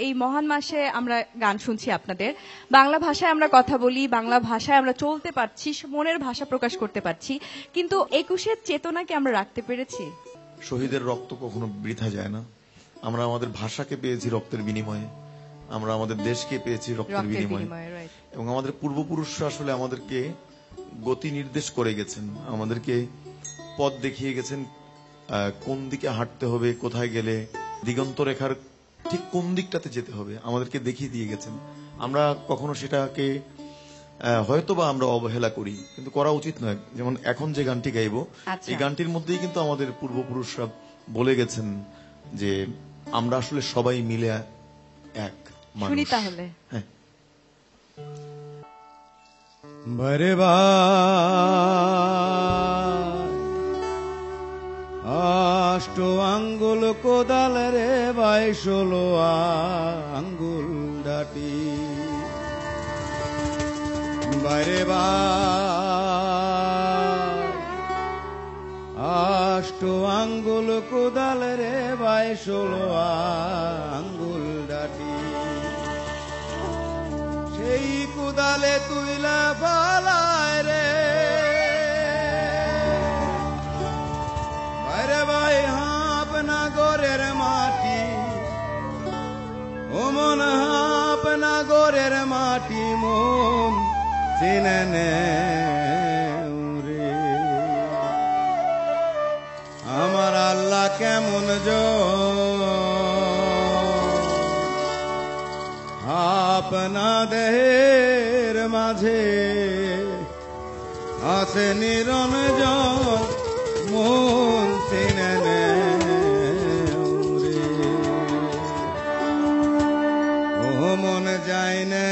এই মহান মাসে আমরা গান শুনছি আপনাদের, বাংলা ভাষায় আমরা কথা বলি, বাংলা ভাষায় আমরা চলতে পারছি, মনের ভাষা প্রকাশ করতে পারছি, কিন্তু 21-এর চেতনা কি আমরা রাখতে পেরেছি? শহীদের রক্ত কখনো বৃথা যায় না। আমরা আমাদের ভাষাকে পেয়েছি রক্তের বিনিময়ে, আমরা আমাদের দেশকে পেয়েছি রক্তের বিনিময়ে, এবং আমাদের পূর্বপুরুষরা আসলে আমাদেরকে গতি নির্দেশ করে গেছেন, আমাদেরকে পথ দেখিয়ে গেছেন, কোন দিকে হাঁটতে হবে, কোথায় গেলে দিগন্ত রেখার ঠিক কোন দিকটাতে যেতে হবে আমাদেরকে দেখিয়ে দিয়ে গেছেন। আমরা কখনো সেটাকে হয়তোবা আমরা অবহেলা করি, কিন্তু করা উচিত নয়। যেমন এখন যে গানটি গাইব, এই গানটির মধ্যেই কিন্তু আমাদের পূর্বপুরুষরা বলে গেছেন যে আমরা আসলে সবাই মিলে এক মানুষ। শুনি তাহলে। হ্যাঁ। বরে আষ্ট আঙ্গুল কোদাল রে ভাই, 16 আঙ্গুল ডাটি। বাইরে আষ্ট আঙ্গুল কোদাল রে ভাই, 16 আঙ্গুল ডাটি। সেই কোদালে তুইলা পালায় রে বাইরে ভাই, হাঁপ না গোরের মাটি, ও মন হাঁপ না গোরের মাটি, মন চিনে নে রে। আমার আল্লাহ কেমন আপনাদের মাঝে আছে নিরঞ্জন, মন চিনে নে রে। ও মন যায় নে